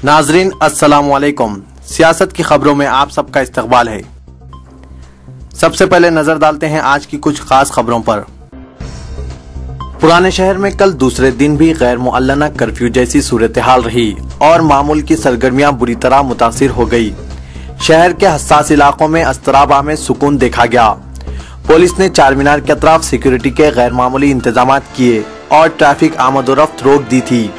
नाजरीन अस्सलाम वालेकुम। सियासत की खबरों में आप सबका इस्तकबाल है। सबसे पहले नजर डालते हैं आज की कुछ खास खबरों पर। पुराने शहर में कल दूसरे दिन भी गैर मुअल्लना कर्फ्यू जैसी सूरत हाल रही और मामूल की सरगर्मियां बुरी तरह मुतासिर हो गई। शहर के हसास इलाकों में अस्तराबा में सुकून देखा गया। पुलिस ने चार मीनार के अतराफ सिक्योरिटी के गैर मामूली इंतजाम किए और ट्रैफिक आमदोरफ्त रोक दी थी।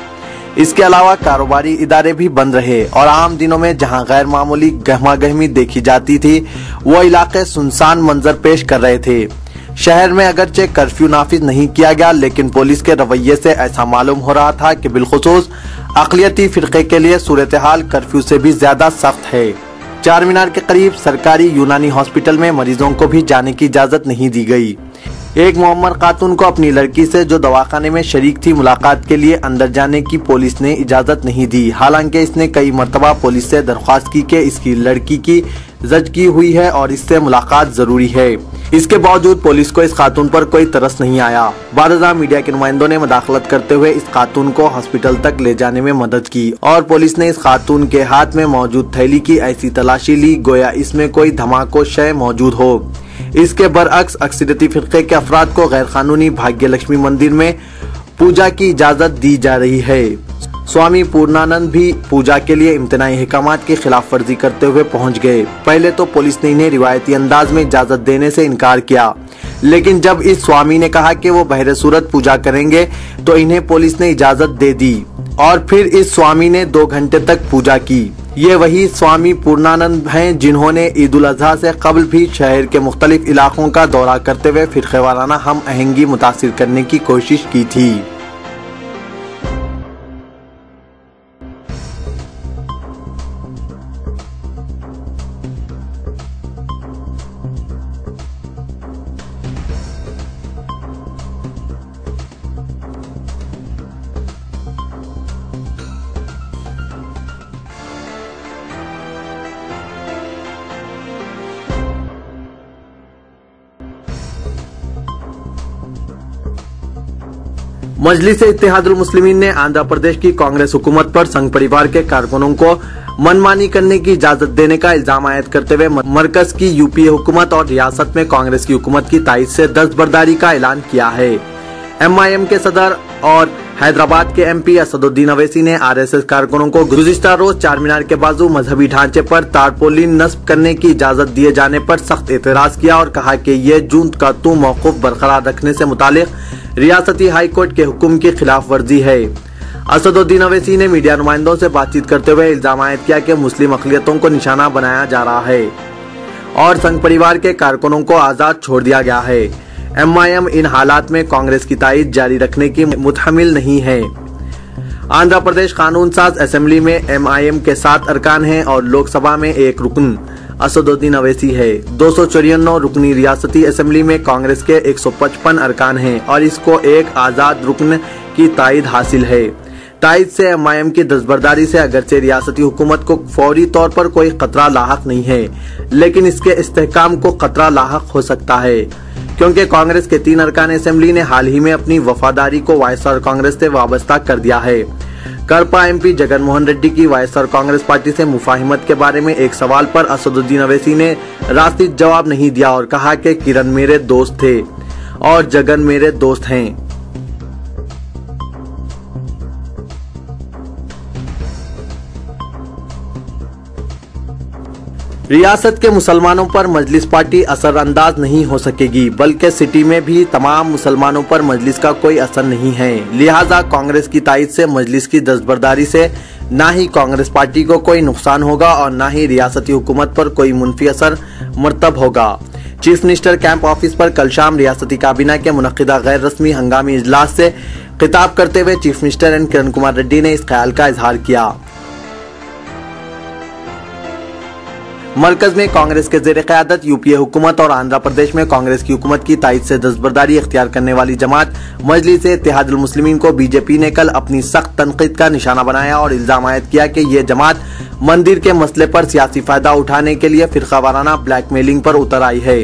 इसके अलावा कारोबारी इदारे भी बंद रहे और आम दिनों में जहां गैर मामूली गहमागहमी देखी जाती थी वो इलाके सुनसान मंजर पेश कर रहे थे। शहर में अगरचे कर्फ्यू नाफिज नहीं किया गया, लेकिन पुलिस के रवैये से ऐसा मालूम हो रहा था कि बिलखुसूस अक़लियती फिरके के लिए सूरत हाल कर्फ्यू से भी ज्यादा सख्त है। चार मीनार के करीब सरकारी यूनानी हॉस्पिटल में मरीजों को भी जाने की इजाजत नहीं दी गई। एक मुअम्मर खातून को अपनी लड़की से जो दवाखाने में शरीक थी मुलाकात के लिए अंदर जाने की पुलिस ने इजाजत नहीं दी। हालांकि इसने कई मरतबा पुलिस से दरख्वास्त की कि इसकी लड़की की ज़चगी हुई है और इससे मुलाकात जरूरी है। इसके बावजूद पुलिस को इस खातून पर कोई तरस नहीं आया। बारज़ा मीडिया के नुमाइंदों ने मदाखलत करते हुए इस खातून को हॉस्पिटल तक ले जाने में मदद की और पुलिस ने इस खातून के हाथ में मौजूद थैली की ऐसी तलाशी ली गोया इसमें कोई धमाको शय मौजूद हो। इसके बरअक्स अक्सरियती फिरके के अफराद को गैर कानूनी भाग्य लक्ष्मी मंदिर में पूजा की इजाजत दी जा रही है। स्वामी पूर्णानंद भी पूजा के लिए इम्तनाई अहकामात की खिलाफ वर्जी करते हुए पहुंच गए। पहले तो पुलिस ने इन्हें रिवायती अंदाज में इजाजत देने से इनकार किया, लेकिन जब इस स्वामी ने कहा कि वो बहरे सूरत पूजा करेंगे तो इन्हें पुलिस ने इजाजत दे दी और फिर इस स्वामी ने 2 घंटे तक पूजा की। ये वही स्वामी पूर्णानंद हैं जिन्होंने ईद उल अजहा से कबल भी शहर के मुख्तलिफ इलाकों का दौरा करते हुए फिरके वाराना हम आहंगी मुतासिर करने की कोशिश की थी। मजलिस-ए-इत्तेहादुल मुस्लिमीन ने आंध्र प्रदेश की कांग्रेस हुकूमत पर संघ परिवार के कारकुनों को मनमानी करने की इजाजत देने का इल्जाम आयद करते हुए मरकज की यूपीए हुकूमत और रियासत में कांग्रेस की हुकूमत की तायद से दस्तबरदारी का ऐलान किया है। एमआईएम के सदर और हैदराबाद के एमपी असदुद्दीन अवैसी ने आरएसएस कारकुनों को गुज़िश्ता रोज चार मीनार के बाजू मजहबी ढांचे पर तारपोलिन नस्ब करने की इजाजत दिए जाने पर सख्त एतराज किया और कहा कि ये जूत का तू मौकूफ बरकरार रखने से मुतालिक रियासती हाई कोर्ट के हुक्म की खिलाफ वर्जी है। असदुद्दीन अवैसी ने मीडिया नुमाइंदों से बातचीत करते हुए इल्जाम आयद किया कि मुस्लिम अक़लियतों को निशाना बनाया जा रहा है और संघ परिवार के कारकुनों को आजाद छोड़ दिया गया है। एमआईएम इन हालात में कांग्रेस की तायद जारी रखने की मुतहमिल नहीं है। आंध्र प्रदेश कानून साज असेंबली में एमआईएम के 7 अरकान हैं और लोकसभा में 1 रुकन असदुद्दीन अवैसी है। 294 रुकनी रियासती असेंबली में कांग्रेस के 155 अरकान हैं और इसको एक आजाद रुकन की तायद हासिल है। तायद से एमआईएम की दस्तबरदारी से अगरचे रियासती हुकूमत को फौरी तौर पर कोई खतरा लाहक नहीं है, लेकिन इसके इस्तेहकाम को खतरा लाहक हो सकता है क्योंकि कांग्रेस के 3 अरकान असेंबली ने हाल ही में अपनी वफादारी को वायएसआर कांग्रेस से वाबस्ता कर दिया है। करपा एमपी जगन मोहन रेड्डी की वायएसआर कांग्रेस पार्टी से मुफाहिमत के बारे में एक सवाल पर असदुद्दीन अवैसी ने रास्ती जवाब नहीं दिया और कहा कि किरण मेरे दोस्त थे और जगन मेरे दोस्त हैं। रियासत के मुसलमानों पर मजलिस पार्टी असरअंदाज नहीं हो सकेगी, बल्कि सिटी में भी तमाम मुसलमानों पर मजलिस का कोई असर नहीं है। लिहाजा कांग्रेस की तायद से मजलिस की दस्तबरदारी से ना ही कांग्रेस पार्टी को कोई नुकसान होगा और ना ही रियासती हुकूमत पर कोई मुनफी असर मरतब होगा। चीफ मिनिस्टर कैंप ऑफिस पर कल शाम रियासती काबीना के मुनक्किदा गैर रस्मी हंगामी इजलास से खिताब करते हुए chief minister N Kiran Kumar Reddy ने इस ख्याल का इजहार किया। मरकज में कांग्रेस के ज़ेर क़यादत यूपीए हुकूमत और आंध्र प्रदेश में कांग्रेस की हुकूमत की तायद से दस्तबरदारी इख्तियार करने वाली जमात मजलिस-ए-इत्तेहादुल मुस्लिमीन को बीजेपी ने कल अपनी सख्त तनकीद का निशाना बनाया और इल्जाम आयद किया कि ये जमात मंदिर के मसले पर सियासी फायदा उठाने के लिए फिरका वाराना ब्लैकमेलिंग पर उतर आई है।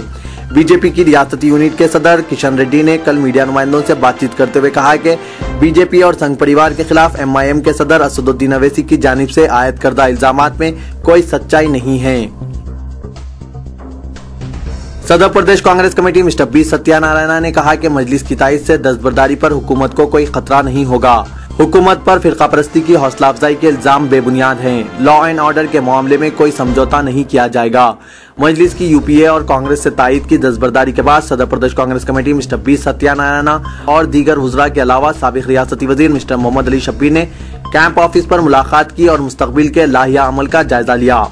बीजेपी की रियासती यूनिट के सदर किशन रेड्डी ने कल मीडिया नुमाइंदों से बातचीत करते हुए कहा कि बीजेपी और संघ परिवार के खिलाफ एमआईएम के सदर असदुद्दीन अवैसी की जानिब से आयद करदा इल्जामात में कोई सच्चाई नहीं है। सदर Pradesh Congress committee mister B सत्यानारायणा ने कहा कि मजलिस की तायद से दस्तबरदारी पर हुकूमत को कोई खतरा नहीं होगा। हुकूमत पर फिरका परस्ती की हौसला अफजाई के इल्जाम बेबुनियाद हैं। लॉ एंड ऑर्डर के मामले में कोई समझौता नहीं किया जाएगा। मजलिस की यूपीए और कांग्रेस से तायद की दस्तबरदारी के बाद सदर Pradesh Congress committee mister B सत्यानारायणा और दीगर हुजरा के अलावा साबिक रियासती वजीर मिस्टर मोहम्मद अली शब्बीर ने कैंप ऑफिस पर मुलाकात की और मुस्तकबिल के लाहिया अमल का जायजा लिया।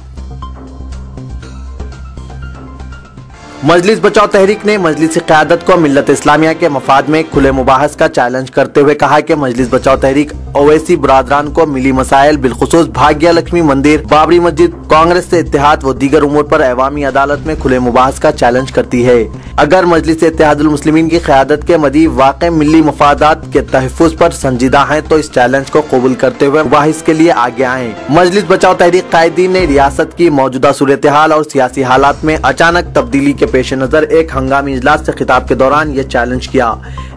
मजलिस बचाओ तहरीक ने मजलिस की क़यादत को मिल्लत इस्लामिया के मफाद में खुले मुबाहस का चैलेंज करते हुए कहा कि मजलिस बचाओ तहरीक ओवैसी बरादरान को मिली मसाइल बिलखुसूस भाग्य लक्ष्मी मंदिर, बाबरी मस्जिद, कांग्रेस से इत्तेहाद व दीगर उमूर पर अवामी अदालत में खुले मुबाहस का चैलेंज करती है। अगर मजलिस इत्तेहादुल मुस्लिमीन की क़यादत के मदी वाक़ई मिली मफादात के तहफ़्फ़ुज़ पर संजीदा है तो इस चैलेंज को कबूल करते हुए मुबाहिस के लिए आगे आए। मजलिस बचाओ तहरीक कायदीन ने रियासत की मौजूदा सूरत हाल और सियासी हालात में अचानक तब्दीली के पेश नजर एक हंगामी इजलास से खिताब के दौरान ये चैलेंज किया।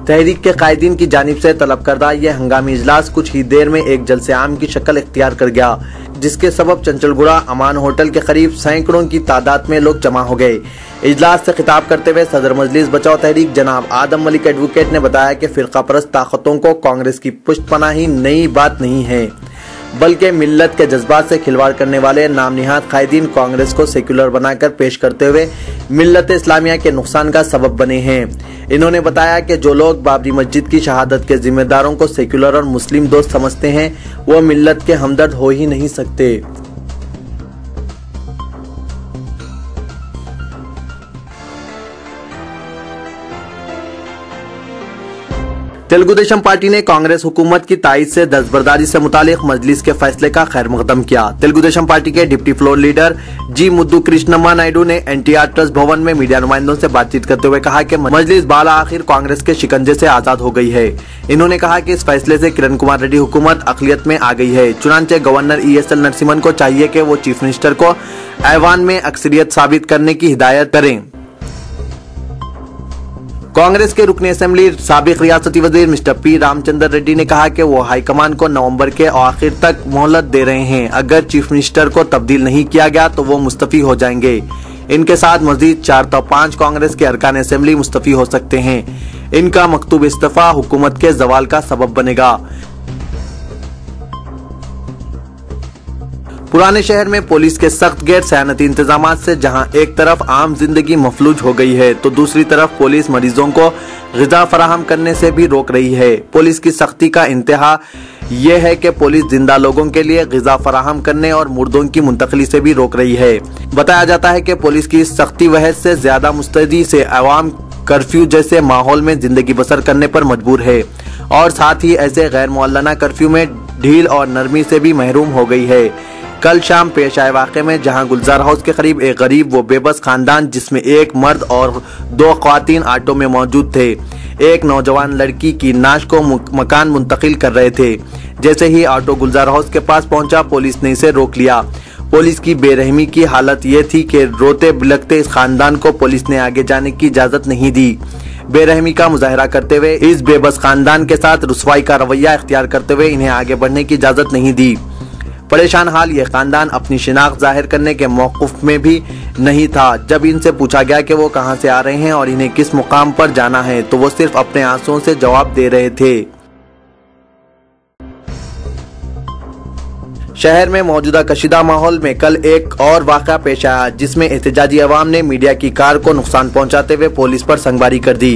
तहरीक के कायदीन की जानिब से तलब करदा ये हंगामी इजलास कुछ ही देर में एक जलसे आम की शक्ल इख्तियार कर गया, जिसके सबब चंचलगुड़ा अमान होटल के करीब सैकड़ों की तादाद में लोग जमा हो गए। इजलास से खिताब करते हुए सदर मजलिस बचाओ तहरीक जनाब आदम मलिक एडवोकेट ने बताया कि फिरका परस्त ताकतों को कांग्रेस की पुष्टपनाही नई बात नहीं है, बल्कि मिल्लत के जज्बात से खिलवाड़ करने वाले नामनिहाद कायदीन कांग्रेस को सेक्युलर बनाकर पेश करते हुए मिल्लत इस्लामिया के नुकसान का सबब बने हैं। इन्होंने बताया कि जो लोग बाबरी मस्जिद की शहादत के जिम्मेदारों को सेक्युलर और मुस्लिम दोस्त समझते हैं वो मिल्लत के हमदर्द हो ही नहीं सकते। तेलुगु देशम पार्टी ने कांग्रेस हुकूमत की तायद से दस्तबरदारी से मुतालिक मजलिस के फैसले का खैर मकदम किया। तेलुगु देशम पार्टी के डिप्टी फ्लोर लीडर जी मुद्दू कृष्णम्मा नायडू ने एनटीआर ट्रस्ट भवन में मीडिया नुमाइंदों से बातचीत करते हुए कहा कि मजलिस बाला आखिर कांग्रेस के शिकंजे से आजाद हो गई है। इन्होंने कहा कि इस फैसले से किरण कुमार रेड्डी हुकूमत अक़लियत में आ गई है। चुनांचे गवर्नर ESL नरसिम्हन को चाहिए कि वो चीफ मिनिस्टर को ऐवान में अक्सरियत साबित करने की हिदायत करें। कांग्रेस के रुकन असेंबली साबिक रियासती वजीर मिस्टर पी रामचंद्र रेड्डी ने कहा कि वो हाईकमान को नवंबर के आखिर तक मोहलत दे रहे हैं। अगर चीफ मिनिस्टर को तब्दील नहीं किया गया तो वो मुस्तफी हो जाएंगे। इनके साथ मजीद 4 तो 5 कांग्रेस के अरकान असेंबली मुस्तफी हो सकते हैं। इनका मकतूब इस्तीफा हुकूमत के जवाल का सबब बनेगा। पुराने शहर में पुलिस के सख्त गैर सयानती इंतजाम से जहां एक तरफ आम जिंदगी मफलूज हो गई है तो दूसरी तरफ पुलिस मरीजों को ग़िज़ा फराहम करने से भी रोक रही है। पुलिस की सख्ती का इंतहा यह है कि पुलिस जिंदा लोगों के लिए ग़िज़ा फराहम करने और मुर्दों की मुंतकली से भी रोक रही है। बताया जाता है कि पुलिस की सख्ती वजह से ज्यादा मुस्तैदी से अवाम कर्फ्यू जैसे माहौल में जिंदगी बसर करने पर मजबूर है और साथ ही ऐसे गैर मुअल्लना कर्फ्यू में ढील और नरमी से भी महरूम हो गई है। कल शाम पेश आए वाक़े में जहां गुलजार हाउस के करीब एक गरीब व बेबस खानदान जिसमें एक मर्द और 2 ख्वातीन ऑटो में मौजूद थे, एक नौजवान लड़की की नाश को मकान मुंतकिल कर रहे थे। जैसे ही ऑटो गुलजार हाउस के पास पहुंचा पुलिस ने इसे रोक लिया। पुलिस की बेरहमी की हालत ये थी कि रोते बिलखते इस खानदान को पुलिस ने आगे जाने की इजाजत नहीं दी। बेरहमी का मुजाहरा करते हुए इस बेबस खानदान के साथ रुसवाई का रवैया इख्तियार करते हुए इन्हें आगे बढ़ने की इजाजत नहीं दी। परेशान हाल ये खानदान अपनी शिनाख्त जाहिर करने के मौक़िफ़ में भी नहीं था। जब इनसे पूछा गया कि वो कहां से आ रहे हैं और इन्हें किस मुकाम पर जाना है तो वो सिर्फ अपने आंसुओं से जवाब दे रहे थे। शहर में मौजूदा कशीदा माहौल में कल एक और वाक़ा पेश आया जिसमें एहतजाजी अवाम ने मीडिया की कार को नुकसान पहुंचाते हुए पुलिस पर संगबारी कर दी।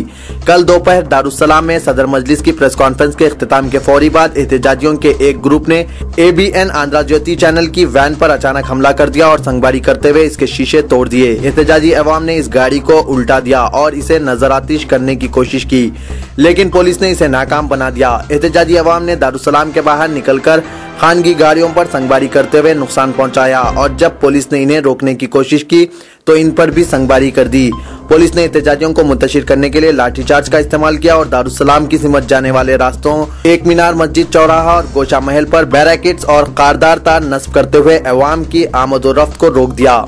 कल दोपहर दारुस्सलाम में सदर मजलिस की प्रेस कॉन्फ्रेंस के इख्तिताम के फौरी बाद एहतजाजियों के एक ग्रुप ने ABN आंध्रा ज्योति चैनल की वैन पर अचानक हमला कर दिया और संगबारी करते हुए इसके शीशे तोड़ दिए। एहतजाजी अवाम ने इस गाड़ी को उल्टा दिया और इसे नजरआतिश करने की कोशिश की, लेकिन पुलिस ने इसे नाकाम बना दिया। एहतजाजी अवाम ने दारुस्सलाम के बाहर निकलकर खानगी गाड़ियों पर संगबारी करते हुए नुकसान पहुंचाया और जब पुलिस ने इन्हें रोकने की कोशिश की तो इन पर भी संगबारी कर दी। पुलिस ने एहतजाजियों को मुंतशिर करने के लिए लाठीचार्ज का इस्तेमाल किया और दारुस्सलाम की सिमत जाने वाले रास्तों एक मीनार मस्जिद चौराहा और गोशा महल पर बैरिकेड्स और कारदार तार नस्ब करते हुए अवाम की आमद व रफ्त को रोक दिया।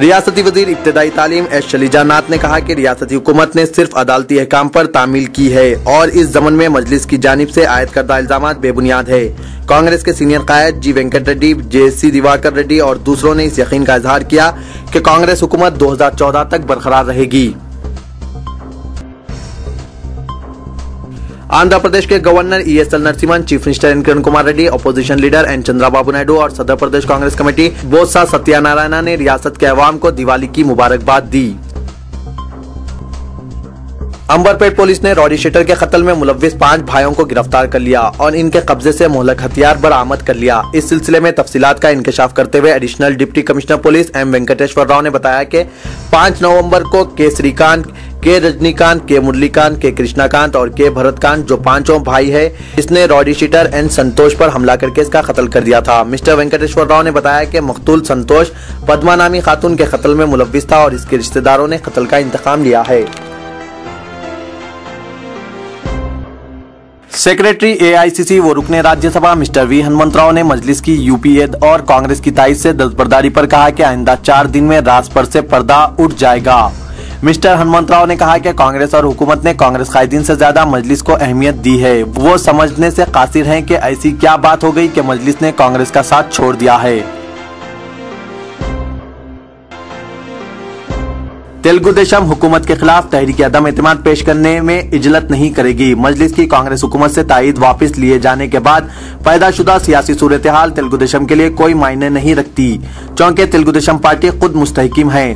रियासती वजीर इब्तदाई तालीम एस शलीजा नाथ ने कहा कि रियासती हुकूमत ने सिर्फ अदालती अहकाम पर तामील की है और इस जमन में मजलिस की जानिब से आयद करदा इल्जामात बेबुनियाद है। कांग्रेस के सीनियर कायद जी वेंकट रेड्डी, जेसी दिवाकर रेड्डी और दूसरों ने इस यकीन का इजहार किया कि कांग्रेस हुकूमत 2014 तक बरकरार रहेगी। आंध्र प्रदेश के governor ESL Narasimhan, chief minister N Kiran Kumar Reddy, opposition leader N Chandrababu Naidu और सदर प्रदेश कांग्रेस कमेटी बोत्सा सत्यानारायणा ने रियासत के अवाम को दिवाली की मुबारकबाद दी। अंबरपेट पुलिस ने रॉडी शीटर के कत्ल में मुलव्विस 5 भाइयों को गिरफ्तार कर लिया और इनके कब्जे से मुहलक हथियार बरामद कर लिया। इस सिलसिले में तफसीलात का इंकशाफ करते हुए additional deputy commissioner police M Venkateshwar Rao ने बताया कि 5 नवंबर को के श्रीकांत, के रजनीकांत, के मुरलीकांत, के कृष्णाकांत और के भरतकांत जो 5 भाई है, इसने रॉडी शीटर एन संतोष पर हमला करके इसका कत्ल कर दिया था। मिस्टर वेंकटेश्वर राव ने बताया कि मकतूल संतोष पद्मा नामी खातून के कत्ल में मुलव्विस था और इसके रिश्तेदारों ने कत्ल का इंतकाम लिया है। सेक्रेटरी AICC व रुकने राज्यसभा मिस्टर V हनुमंतराव ने मजलिस की यूपीए और कांग्रेस की तायद से दस्तबरदारी पर कहा कि आइंदा 4 दिन में राज पर से पर्दा उठ जाएगा। मिस्टर हनुमंतराव ने कहा कि कांग्रेस और हुकूमत ने कांग्रेस कायदीन से ज्यादा मजलिस को अहमियत दी है। वो समझने से कासिर हैं कि ऐसी क्या बात हो गई कि मजलिस ने कांग्रेस का साथ छोड़ दिया है। तेलुगु देशम हुकूमत के खिलाफ तहरीक अदम एतमाद पेश करने में इजलत नहीं करेगी। मजलिस की कांग्रेस हुकूमत से तायद वापस लिए जाने के बाद पैदाशुदा सियासी सूरत हाल तेलुगु देशम के लिए कोई मायने नहीं रखती, चूंकि तेलुगु देशम पार्टी खुद मुस्तहकिम है।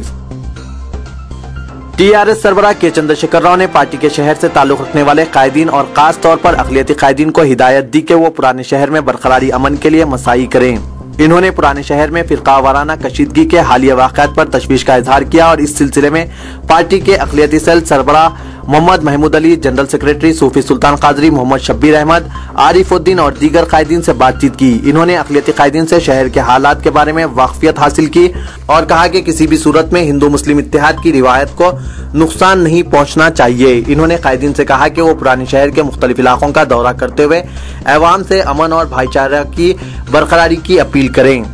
TRS सरबराह के चंद्रशेखर राव ने पार्टी के शहर से ताल्लुक रखने वाले कायदीन और खास तौर पर अक़लियती कायदीन को हिदायत दी कि वो पुराने शहर में बरकरारी अमन के लिए मसाई करें। इन्होंने पुराने शहर में फिरका वाराना कशीदगी के हालिया वाक़यात पर तशवीश का इजहार किया और इस सिलसिले में पार्टी के अक़लियती सेल सरबराह मोहम्मद महमूद अली, जनरल सेक्रेटरी सूफी सुल्तान कादरी, मोहम्मद शब्बीर अहमद, आरिफुद्दीन और दीगर कायदीन से बातचीत की। इन्होंने अक़लियती कायदीन से शहर के हालात के बारे में वाक़फियत हासिल की और कहा कि किसी भी सूरत में हिंदू मुस्लिम इत्तेहाद की रिवायत को नुकसान नहीं पहुँचना चाहिए। इन्होंने कायदीन से कहा कि वो पुराने शहर के मुख्तलिफ इलाकों का दौरा करते हुए अवाम से अमन और भाईचारा की बरकरारी की अपील करें।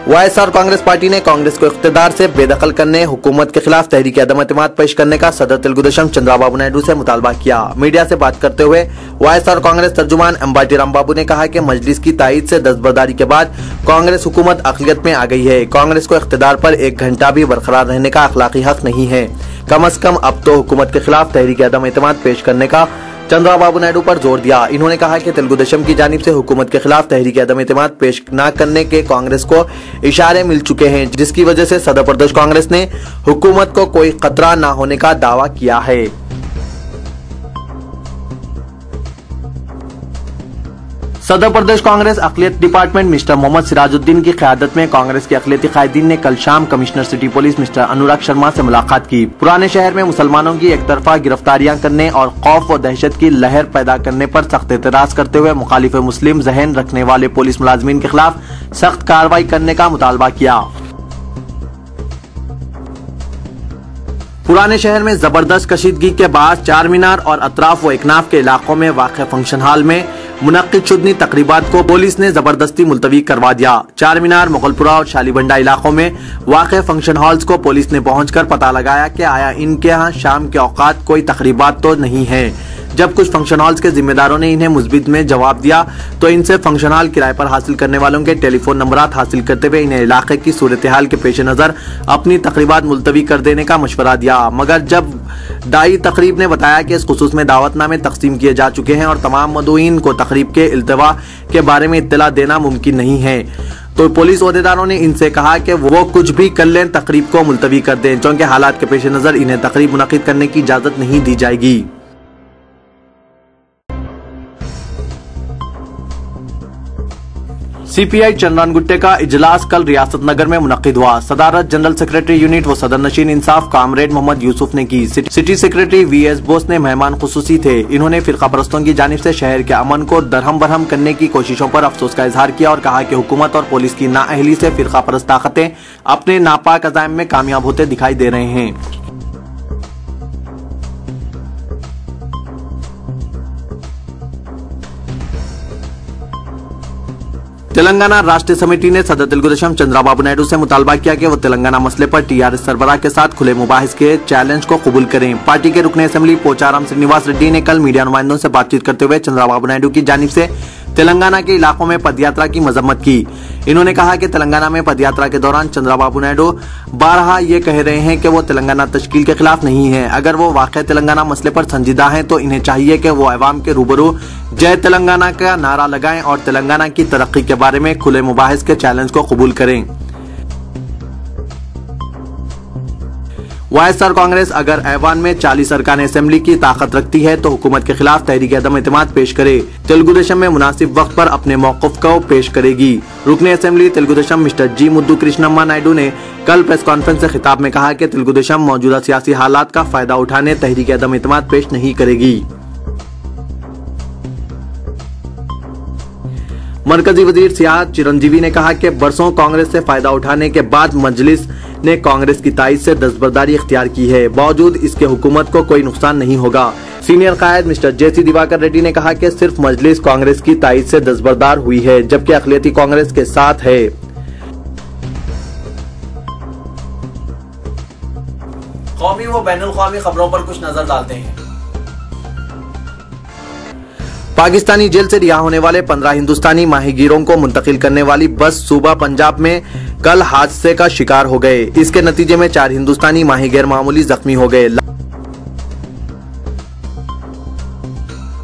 YSR कांग्रेस पार्टी ने कांग्रेस को इख्तिदार से बेदखल करने, हुकूमत के खिलाफ तहरीक अदम एतमाद पेश करने का सदर तेलुगु देशम चंद्राबाबू नायडू से मुतालबा किया। मीडिया से बात करते हुए YSR कांग्रेस तर्जुमान अंबाटी रामबाबू ने कहा कि मजलिस की तायद से दस्तबरदारी के बाद कांग्रेस हुकूमत अक़लियत में आ गई है। कांग्रेस को इख्तिदार पर 1 घंटा भी बरकरार रहने का अखलाकी हक नहीं है। कम अज कम अब तो हुकूमत के खिलाफ तहरीक अदम एतमाद पेश करने का चंद्राबाबू नायडू पर जोर दिया। इन्होंने कहा कि तेलुगु देशम की जानिब से हुकूमत के खिलाफ तहरीक अदम एतमाद पेश न करने के कांग्रेस को इशारे मिल चुके हैं, जिसकी वजह से सदर प्रदेश कांग्रेस ने हुकूमत को कोई खतरा न होने का दावा किया है। सदर प्रदेश कांग्रेस अक़लियत डिपार्टमेंट मिस्टर मोहम्मद सिराजुद्दीन की क़यादत में कांग्रेस के अक़लियती कायदीन ने कल शाम commissioner city police mister Anurag Sharma से मुलाकात की। पुराने शहर में मुसलमानों की एक तरफा गिरफ्तारियां करने और खौफ व दहशत की लहर पैदा करने पर सख्त एतराज करते हुए मुखालिफ मुस्लिम ज़हन रखने वाले पुलिस मुलाजमीन के खिलाफ सख्त कार्रवाई करने का मुतालबा किया। पुराने शहर में जबरदस्त कशीदगी के बाद चार मीनार और अतराफ व इकनाफ के इलाकों में वाक़ फंक्शन हॉल में मुनक्किद शुदनी तकरीबात को पुलिस ने जबरदस्ती मुलतवी करवा दिया। चार मीनार, मुगलपुरा और शालीबंडा इलाकों में वाक़ फंक्शन हॉल्स को पुलिस ने पहुंचकर पता लगाया कि आया इनके यहाँ शाम के औकात कोई तकरीबात तो नहीं है। जब कुछ फंक्शन हॉल्स के जिम्मेदारों ने इन्हें मुस्बित में जवाब दिया तो इनसे फंक्शन हॉल किराए पर हासिल करने वालों के टेलीफोन नंबरात हासिल करते हुए इन्हें इलाके की सूरत हाल के पेश नज़र अपनी तकरीबात मुलतवी कर देने का मशवरा दिया। मगर जब दाई तकरीब ने बताया कि इस खुसूस में दावतनामे तकसीम किए जा चुके हैं और तमाम मदऊइन को तकरीब के इल्तवा के बारे में इत्तला देना मुमकिन नहीं है, तो पुलिस ओहदेदारों ने इनसे कहा कि वो कुछ भी कर लें, तकरीब को मुलतवी कर दें, क्योंकि हालात के पेश नज़र इन्हें तकरीब मुनक्किद करने की इजाज़त नहीं दी जाएगी। CPI चंद्रन गुट्टे का इजलास कल रियासत नगर में मुनक्किद हुआ। सदारत जनरल सेक्रेटरी यूनिट व सदर नशीन इंसाफ कामरेड मोहम्मद यूसुफ ने की। सिटी सेक्रेटरी VS बोस ने मेहमान खुसूसी थे। इन्होंने फिरका परस्तों की जानिब से शहर के अमन को दरहम बरहम करने की कोशिशों पर अफसोस का इजहार किया और कहा कि हुकूमत और पुलिस की नाअहली से फिरका परस्त ताकतें अपने नापाक अज़ाइम में कामयाब होते दिखाई दे रहे हैं। तेलंगाना राष्ट्रीय समिति ने सदर तेलुगुदेशम चंद्रबाबू नायडू से मुतालबा किया कि वो तेलंगाना मसले पर टीआरएस सरबराह के साथ खुले मुबाहिस के चैलेंज को कबूल करें। पार्टी के रुकने असेंबली पोचाराम श्रीनिवास रेड्डी ने कल मीडिया नुमाइंदों से बातचीत करते हुए चंद्रबाबू नायडू की जानिब से तेलंगाना के इलाकों में पदयात्रा की मजम्मत की। इन्होंने कहा कि तेलंगाना में पदयात्रा के दौरान चंद्रबाबू नायडू बारहा ये कह रहे हैं कि वो तेलंगाना तश्कील के खिलाफ नहीं है। अगर वो वाकई तेलंगाना मसले पर संजीदा हैं तो इन्हें चाहिए कि वो अवाम के रूबरू जय तेलंगाना का नारा लगाएं और तेलंगाना की तरक्की के बारे में खुले मुबाहिस के चैलेंज को कबूल करें। वाईएसआर कांग्रेस अगर ऐवान में 40 अरकान असेंबली की ताकत रखती है तो हुकूमत के खिलाफ तहरीक अदम एतमाद पेश करे। तेलुगुदेशम में मुनासिब वक्त पर अपने मौक़िफ़ को पेश करेगी। रुकने असेंबली तेलुगुदेशम मिस्टर जी मुद्दू कृष्णम्मा नायडू ने कल प्रेस कॉन्फ्रेंस से खिताब में कहा कि तेलुगुदेशम मौजूदा सियासी हालात का फायदा उठाने तहरीक अदम एतमाद पेश नहीं करेगी। मरकजी वजीर सियाहत चिरंजीवी ने कहा कि बरसों कांग्रेस से फायदा उठाने के बाद मजलिस ने कांग्रेस की ताईद से दस्तबरदारी इख्तियार की है, बावजूद इसके हुकूमत को कोई नुकसान नहीं होगा। सीनियर कायद मिस्टर जेसी दिवाकर रेड्डी ने कहा कि सिर्फ मजलिस कांग्रेस की ताईद से दस्तबरदार हुई है, जबकि अक़लियती कांग्रेस के साथ है। कौमी व बैनुल-अक़वामी खबरों पर कुछ नजर डालते हैं। पाकिस्तानी जेल से रिहा होने वाले 15 हिंदुस्तानी माहीगीरों को मुंतकिल करने वाली बस सूबा पंजाब में कल हादसे का शिकार हो गए। इसके नतीजे में 4 हिंदुस्तानी माहीगीर मामूली जख्मी हो गए।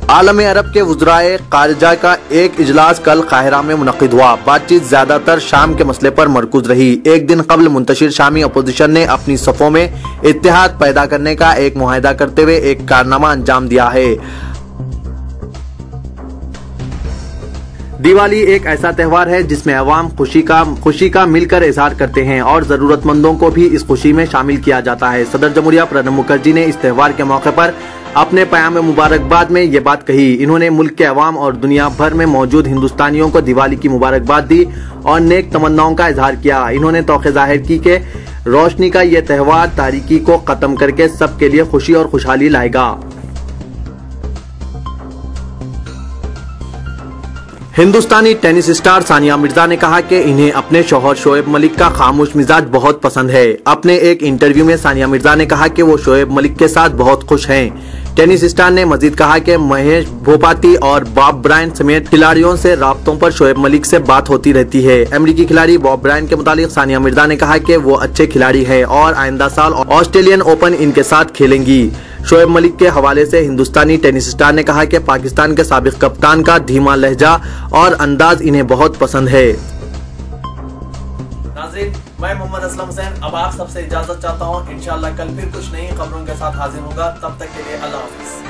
आलम अरब के वज़राए ख़ारिजा का एक इजलास कल काहिरा में मुनक़िद हुआ। बातचीत ज्यादातर शाम के मसले पर मरकूज रही। एक दिन कबल मुंतशिर शामी अपोजिशन ने अपनी सफ़ों में इत्तेहाद पैदा करने का एक मुआहिदा करते हुए एक कारनामा अंजाम दिया है। दिवाली एक ऐसा त्यौहार है जिसमें अवाम खुशी का मिलकर इजहार करते हैं और जरूरतमंदों को भी इस खुशी में शामिल किया जाता है। सदर जमहूरिया प्रणब मुखर्जी ने इस त्यौहार के मौके पर अपने पैगाम मुबारकबाद में ये बात कही। इन्होंने मुल्क के अवाम और दुनिया भर में मौजूद हिंदुस्तानियों को दिवाली की मुबारकबाद दी और नेक तमन्नाओं का इजहार किया। इन्होंने तौक़े जाहिर की कि रोशनी का ये त्यौहार तारीकी को खत्म करके सबके लिए खुशी और खुशहाली लाएगा। हिंदुस्तानी टेनिस स्टार सानिया मिर्जा ने कहा कि इन्हें अपने शौहर शोएब मलिक का खामोश मिजाज बहुत पसंद है। अपने एक इंटरव्यू में सानिया मिर्जा ने कहा कि वो शोएब मलिक के साथ बहुत खुश हैं। टेनिस स्टार ने मजीद कहा कि महेश भूपति और बॉब ब्रायन समेत खिलाड़ियों से राब्तों पर शोएब मलिक से बात होती रहती है। अमेरिकी खिलाड़ी बॉब ब्रायन के मुतालिक सानिया मिर्जा ने कहा कि वो अच्छे खिलाड़ी हैं और आइंदा साल ऑस्ट्रेलियन ओपन इनके साथ खेलेंगी। शोएब मलिक के हवाले से हिंदुस्तानी टेनिस स्टार ने कहा कि पाकिस्तान के साबिक कप्तान का धीमा लहजा और अंदाज इन्हें बहुत पसंद है। नाज़रीन, मैं मोहम्मद असलम हुसैन अब आप सबसे इजाजत चाहता हूँ। इंशाअल्लाह कल फिर कुछ नई खबरों के साथ हाजिर होगा। तब तक के लिए अल्लाह हाफिज।